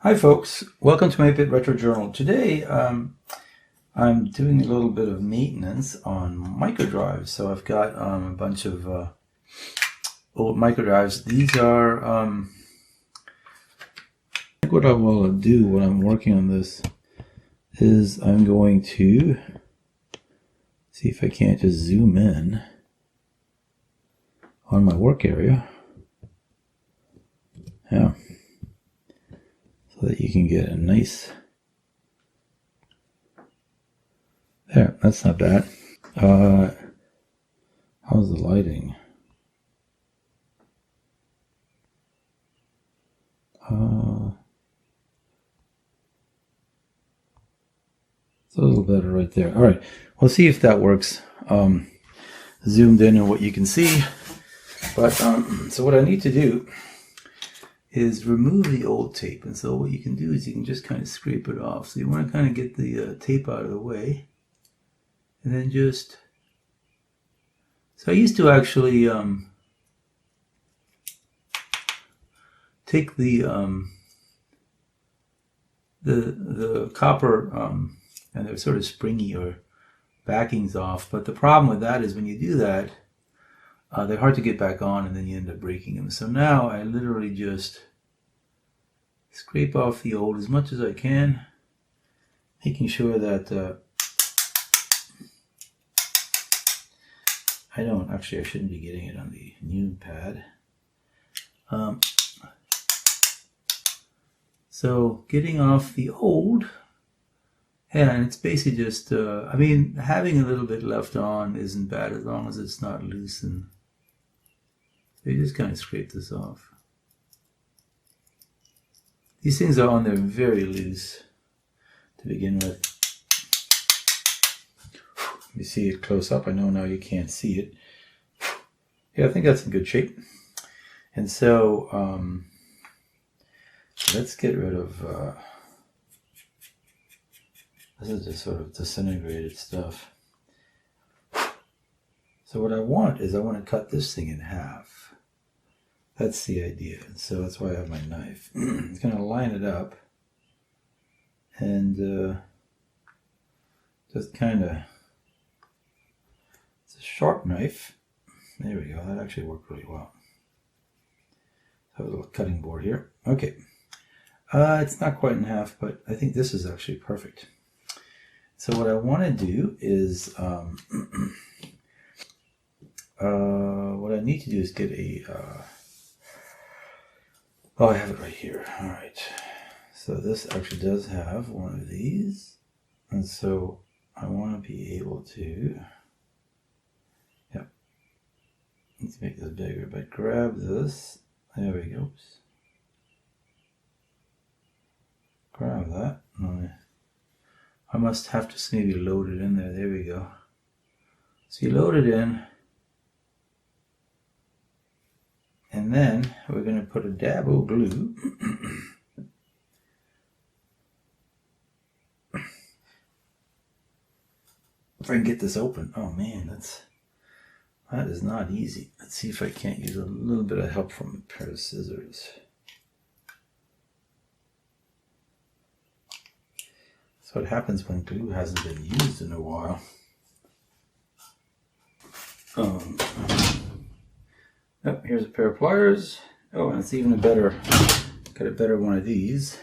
Hi folks, welcome to my 8-Bit Retro Journal. Today I'm doing a little bit of maintenance on microdrives. So I've got a bunch of old microdrives. These are I think what I will do when I'm working on this is I'm going to see if I can't just zoom in on my work area. Yeah. So that you can get a nice, there, that's not bad. How's the lighting? It's a little better right there. All right, we'll see if that works. Zoomed in on what you can see. But so what I need to do is remove the old tape, and so what you can do is you can just kind of scrape it off. So you want to kind of get the tape out of the way, and then just, so I used to actually take the copper and they're sort of springy or backings off, but the problem with that is when you do that, they're hard to get back on, and then you end up breaking them. So now I literally just scrape off the old as much as I can, making sure that I shouldn't be getting it on the new pad. So getting off the old, and it's basically just, I mean, having a little bit left on isn't bad as long as it's not loose, and so you just kind of scrape this off. These things are on there very loose to begin with. You see it close up. I know now you can't see it. Yeah, I think that's in good shape. And so let's get rid of, this is just sort of disintegrated stuff. So what I want is I want to cut this thing in half. That's the idea. So that's why I have my knife. It's going to line it up and just kind of, it's a sharp knife. There we go. That actually worked really well. I have a little cutting board here. Okay. It's not quite in half, but I think this is actually perfect. So what I want to do is, what I need to do is get a, oh, I have it right here. All right. So this actually does have one of these. And so I want to be able to, yeah, let's make this bigger, but grab this. There we go. Grab that. I must have to maybe load it in there. There we go. So you load it in. And then we're going to put a dab of glue. If I can get this open. Oh man, that is not easy. Let's see if I can't use a little bit of help from a pair of scissors. That's what happens when glue hasn't been used in a while. Oh, here's a pair of pliers. Oh, and it's even a better, got a better one of these.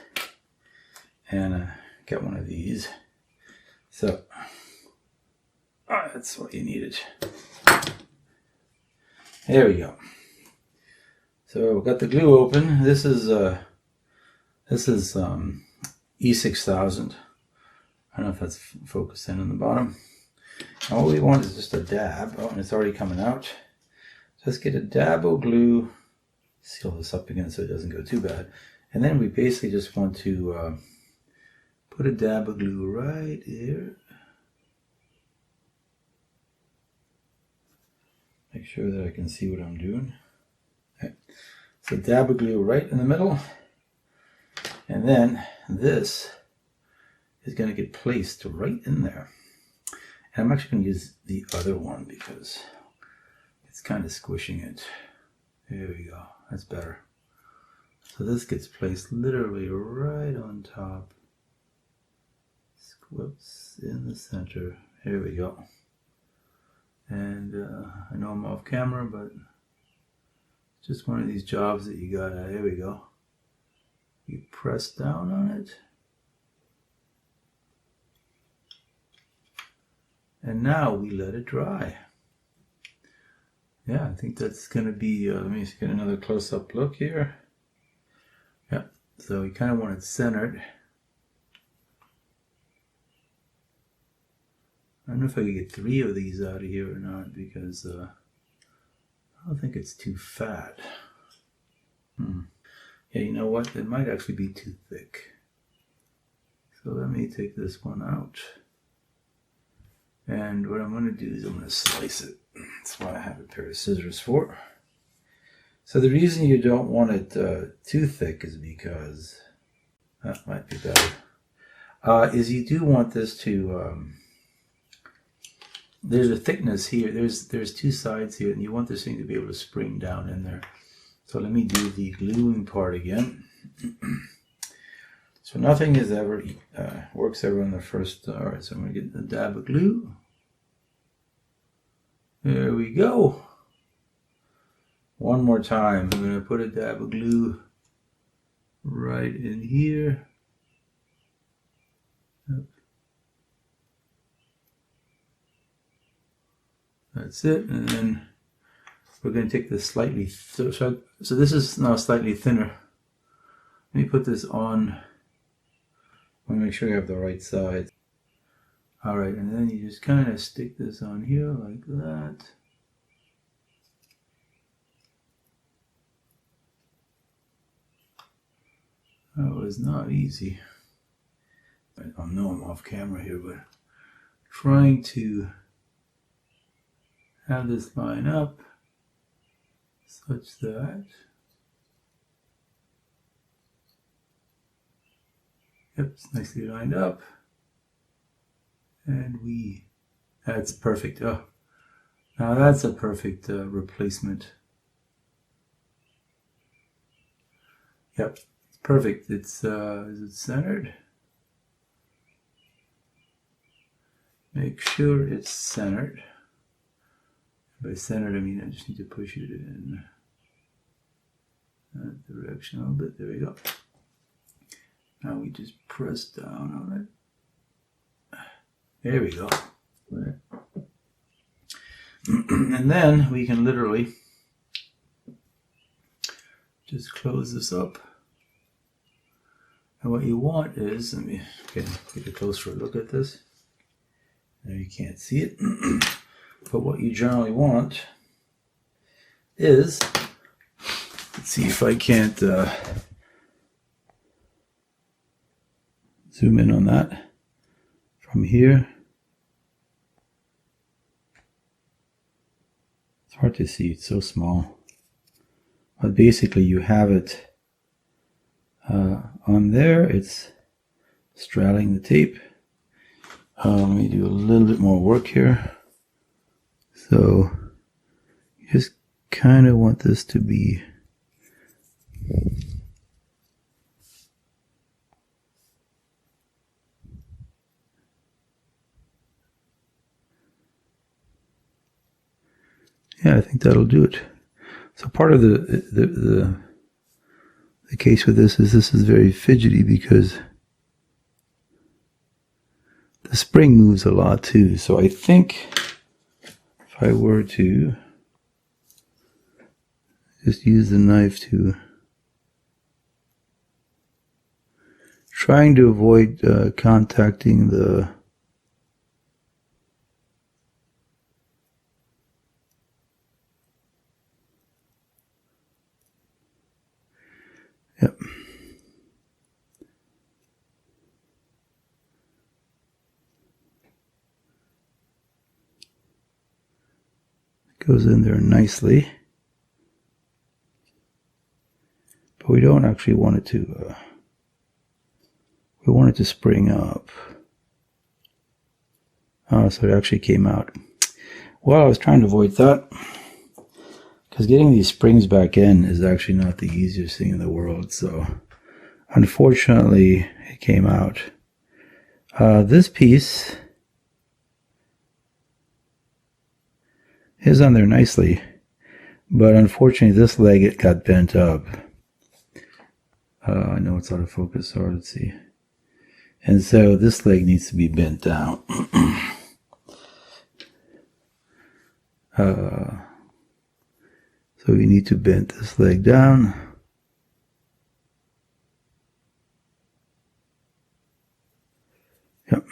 And got one of these. So, that's what you needed. There we go. So we've got the glue open. This is E6000. I don't know if that's focused in on the bottom. And all we want is just a dab. Oh, and it's already coming out. Just get a dab of glue. Seal this up again so it doesn't go too bad. And then we basically just want to put a dab of glue right here. Make sure that I can see what I'm doing. Okay. So dab of glue right in the middle. And then this is going to get placed right in there. And I'm actually going to use the other one because it's kind of squishing it. There we go. That's better. So this gets placed literally right on top. Whoops, in the center. Here we go. And I know I'm off camera, but it's just one of these jobs that you gotta, here we go. You press down on it. And now we let it dry. Yeah, I think that's gonna be, let me get another close-up look here. Yeah, so we kind of want it centered. I don't know if I could get 3 of these out of here or not, because I don't think it's too fat. Yeah, you know what? It might actually be too thick. So let me take this one out. And what I'm going to do is I'm going to slice it. That's what I have a pair of scissors for. So the reason you don't want it too thick is because, that might be better, is you do want this to, there's a thickness here, there's 2 sides here, and you want this thing to be able to spring down in there. So let me do the gluing part again. So nothing is ever, works ever on the first, alright, so I'm going to get the dab of glue. There we go. One more time, I'm going to put a dab of glue right in here. Yep. That's it, and then we're going to take this slightly, so this is now slightly thinner. Let me put this on. I want to make sure you have the right size. Alright, and then you just kind of stick this on here like that. That was not easy. I know I'm off camera here, but trying to have this line up such that, yep, it's nicely lined up, and that's perfect. Oh, now that's a perfect replacement. Yep, it's perfect. It's is it centered? Make sure it's centered. By centered, I mean I just need to push it in that direction a little bit. There we go. Now we just press down on it. There we go. And then we can literally just close this up. And what you want is, let me get a closer look at this. Now you can't see it. But what you generally want is, let's see if I can't zoom in on that from here. It's hard to see, it's so small. But basically you have it on there, it's straddling the tape. Let me do a little bit more work here. So you just kind of want this to be yeah, I think that'll do it. So part of the case with this is very fidgety because the spring moves a lot too. So I think if I were to just use the knife to trying to avoid contacting the yep. Goes in there nicely, but we don't actually want it to. We want it to spring up. Oh, so it actually came out. Well, I was trying to avoid that. because getting these springs back in is actually not the easiest thing in the world. So unfortunately, it came out. This piece is on there nicely, but unfortunately this leg, it got bent up. I know it's out of focus, so let's see. And so this leg needs to be bent down. So we need to bend this leg down. Yep.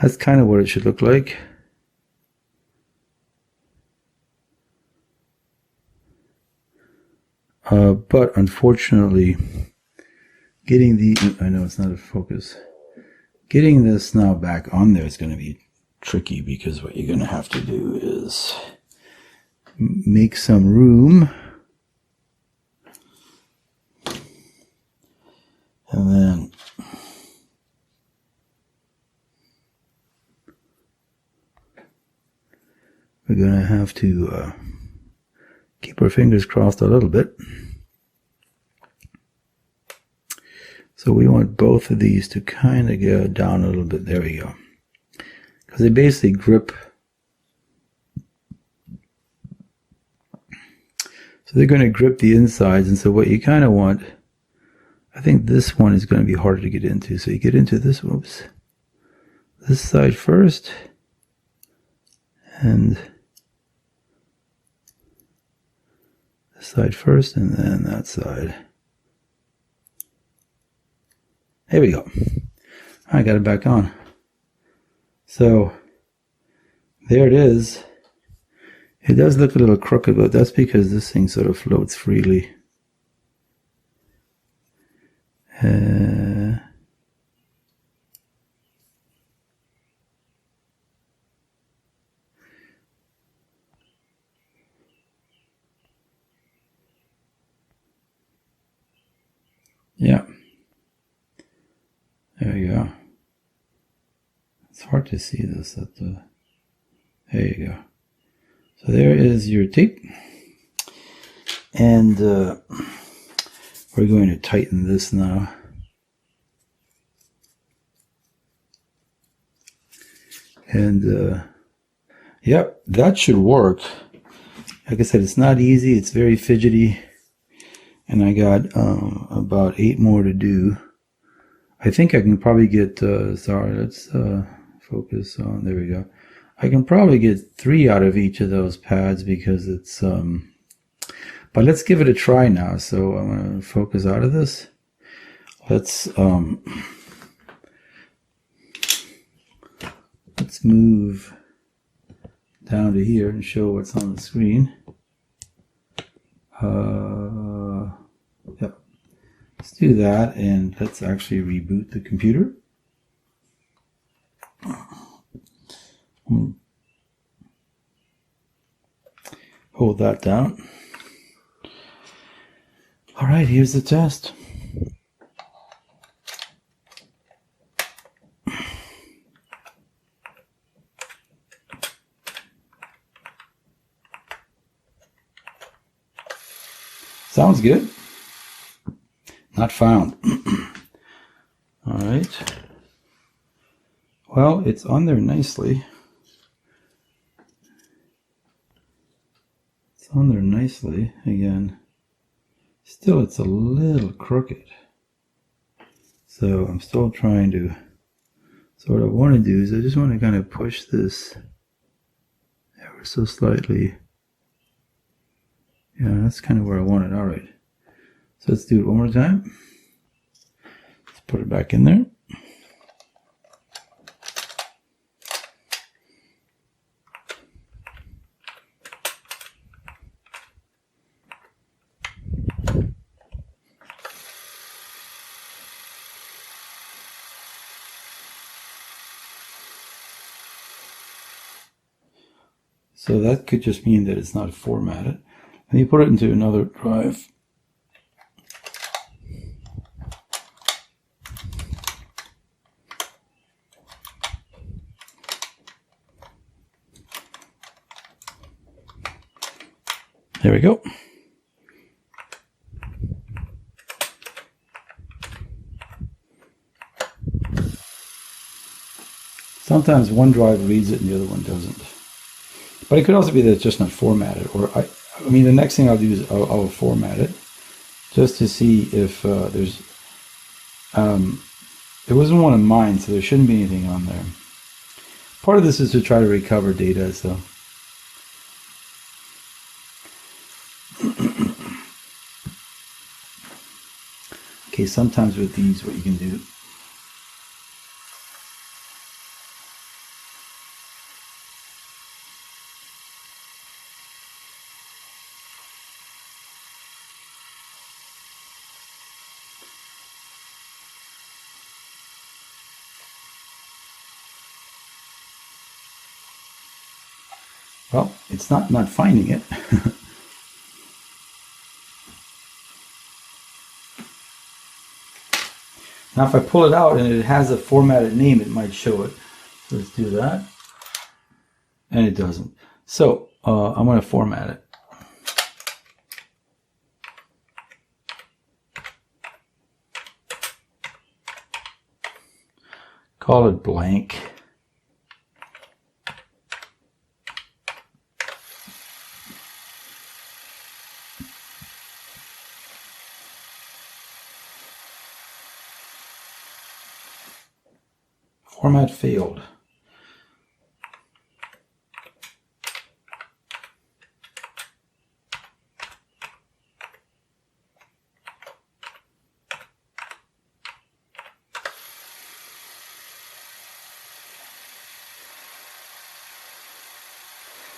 That's kind of what it should look like. But unfortunately, getting I know it's not a focus. Getting this now back on there is going to be tricky, because what you're going to have to do is make some room. And then we're going to have to keep our fingers crossed a little bit. So we want both of these to kind of go down a little bit. There we go. Because they basically grip. So they're going to grip the insides. And so what you kind of want, I think this one is going to be harder to get into. So you get into this, whoops, this side first. And this side first, and then that side. There we go. I got it back on. So there it is. It does look a little crooked, but that's because this thing sort of floats freely. Yeah. There you go. It's hard to see this at the... There you go. So there is your tape. And we're going to tighten this now. And yep, that should work. Like I said, it's not easy. It's very fidgety. And I got about 8 more to do. I think I can probably get, sorry, let's focus on, there we go. I can probably get 3 out of each of those pads, because it's, but let's give it a try now. So I'm going to focus out of this. Let's move down to here and show what's on the screen. Yep. Let's do that, and let's actually reboot the computer. Hold that down. All right, here's the test. Sounds good. Not found. All right. Well, it's on there nicely. It's on there nicely. Again, still it's a little crooked. So I'm still trying to, so what I want to do is I just want to kind of push this ever so slightly. Yeah, that's kind of where I want it. All right. So let's do it one more time. Let's put it back in there. So that could just mean that it's not formatted. Let me put it into another drive. There we go. Sometimes one drive reads it and the other one doesn't. But it could also be that it's just not formatted. Or I mean, the next thing I'll do is I'll format it just to see if there's. It wasn't one of mine, so there shouldn't be anything on there. Part of this is to try to recover data, so. Okay, sometimes with these, what you can do. Well, it's not finding it. Now if I pull it out and it has a formatted name, it might show it. So let's do that. And it doesn't. So I'm going to format it. Call it blank. Format failed.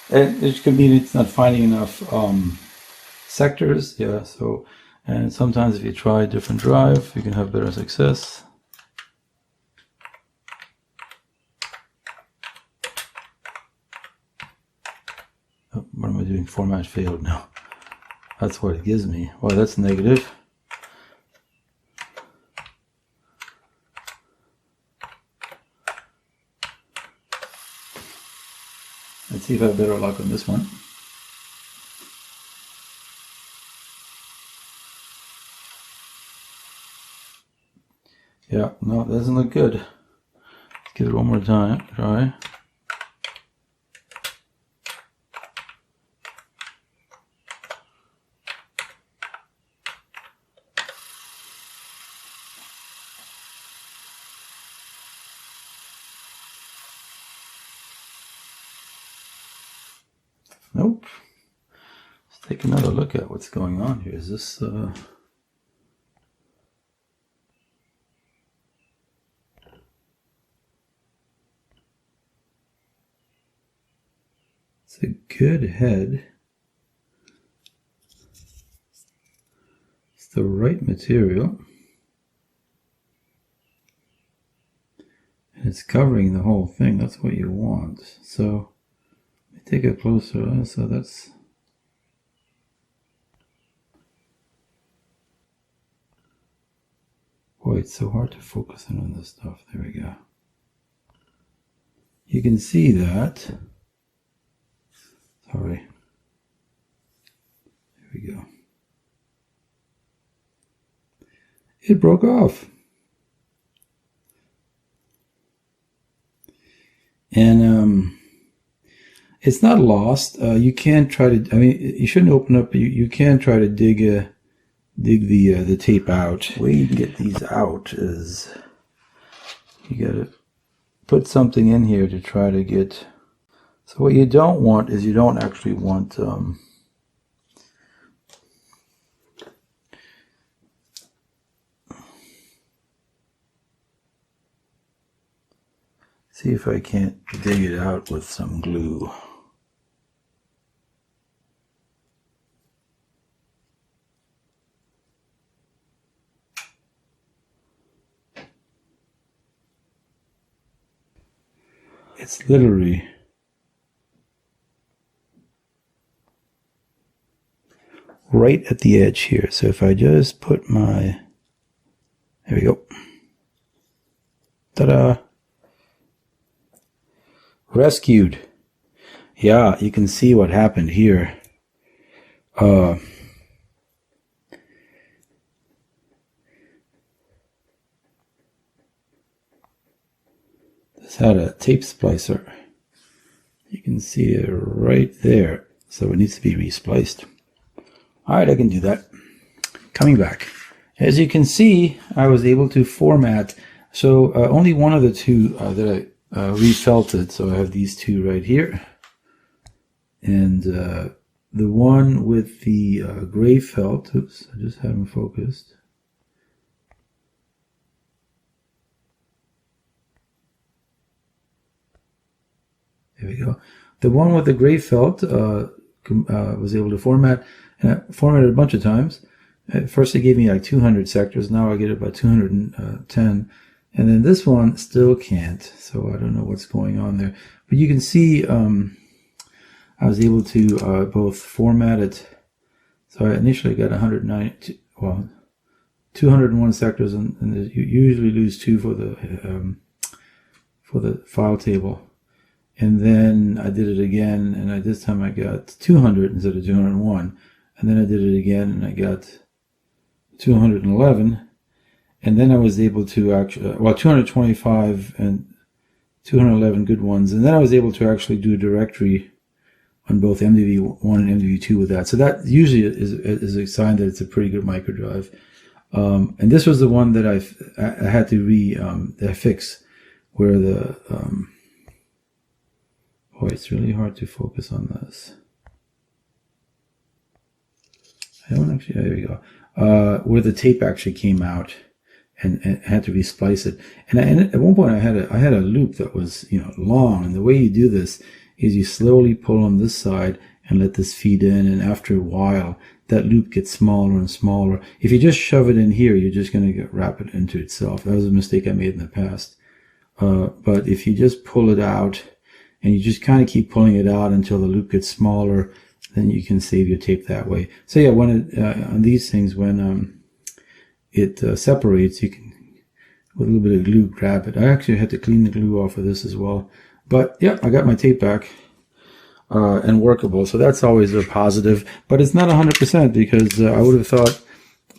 And it could mean it's not finding enough sectors. Yeah, so, and sometimes if you try a different drive, you can have better success. What am I doing? Format failed now. That's what it gives me. Well, that's negative. Let's see if I have better luck on this one. Yeah, no, it doesn't look good. Let's give it one more time. Try. Nope. Let's take another look at what's going on here. Is this it's a good head. It's the right material. And it's covering the whole thing. That's what you want. So take a closer look. So that's boy, it's so hard to focus in on this stuff. There we go. You can see that. Sorry. There we go. It broke off. And it's not lost. You can try to. I mean, you shouldn't open up. You can try to dig the tape out. The way you can get these out is you got to put something in here to try to get. So what you don't want is you don't actually want. See if I can't dig it out with some glue. It's literally right at the edge here. So if I just put my, there we go. Ta-da! Rescued. Yeah, you can see what happened here. this had a tape splicer. You can see it right there. So it needs to be respliced. All right, I can do that. Coming back. As you can see, I was able to format. So only one of the two that I refelted. So I have these two right here. And the one with the gray felt, oops, I just had them focused. There we go. The one with the gray felt was able to format, and I formatted a bunch of times. At first it gave me like 200 sectors, now I get about 210. And then this one still can't, so I don't know what's going on there. But you can see I was able to both format it. So I initially got 190, well, 201 sectors, and you usually lose 2 for the file table. And then I did it again, and this time I got 200 instead of 201. And then I did it again, and I got 211. And then I was able to actually, well, 225 and 211 good ones. And then I was able to actually do a directory on both MDV1 and MDV2 with that. So that usually is a sign that it's a pretty good microdrive. And this was the one that I had to fix, where the boy, it's really hard to focus on this. I don't actually, there we go. Where the tape actually came out and had to resplice it. And at one point I had a loop that was, long. And the way you do this is you slowly pull on this side and let this feed in. And after a while, that loop gets smaller and smaller. If you just shove it in here, you're just going to wrap it into itself. That was a mistake I made in the past. But if you just pull it out, and you just kind of keep pulling it out until the loop gets smaller, then you can save your tape that way. So yeah, when on these things, when it separates, you can, with a little bit of glue, grab it. I actually had to clean the glue off of this as well. But yeah, I got my tape back and workable. So that's always a positive. But it's not 100% because I would have thought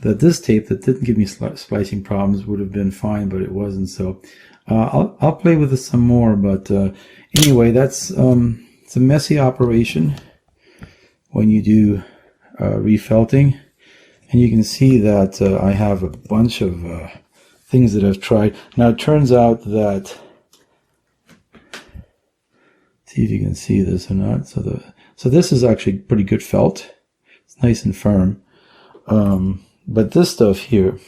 that this tape that didn't give me splicing problems would have been fine, but it wasn't. So I'll play with this some more. But anyway, that's it's a messy operation when you do refelting. And you can see that I have a bunch of things that I've tried. Now it turns out that, see if you can see this or not. So this is actually pretty good felt. It's nice and firm. But this stuff here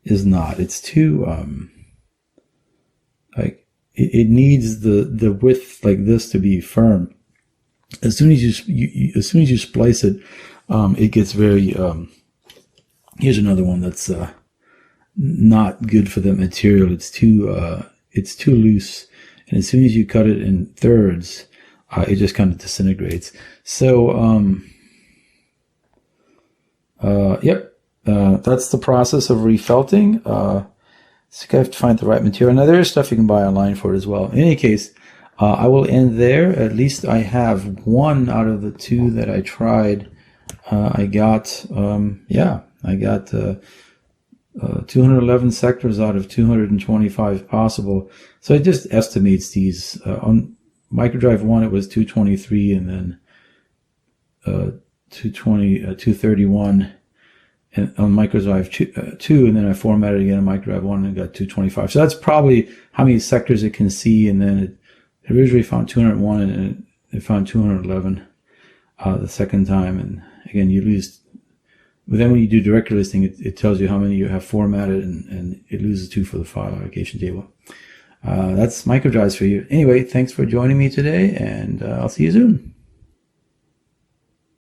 is not. It's too like it needs the width like this to be firm. As soon as you splice it, it gets very. Here's another one that's not good for that material. It's too loose, and as soon as you cut it in thirds, it just kind of disintegrates. So, yep, that's the process of refelting. So you have to find the right material. Now there is stuff you can buy online for it as well. In any case, I will end there. At least I have one out of the two that I tried. I got, I got 211 sectors out of 225 possible. So it just estimates these. On Microdrive 1, it was 223, and then 231. And on Microdrive 2, and then I formatted again on Microdrive 1 and got 225. So that's probably how many sectors it can see. And then it originally found 201, and it found 211 the second time. And again, you lose. But then when you do directory listing, it tells you how many you have formatted, and it loses 2 for the file allocation table. That's Microdrives for you. Anyway, thanks for joining me today, and I'll see you soon.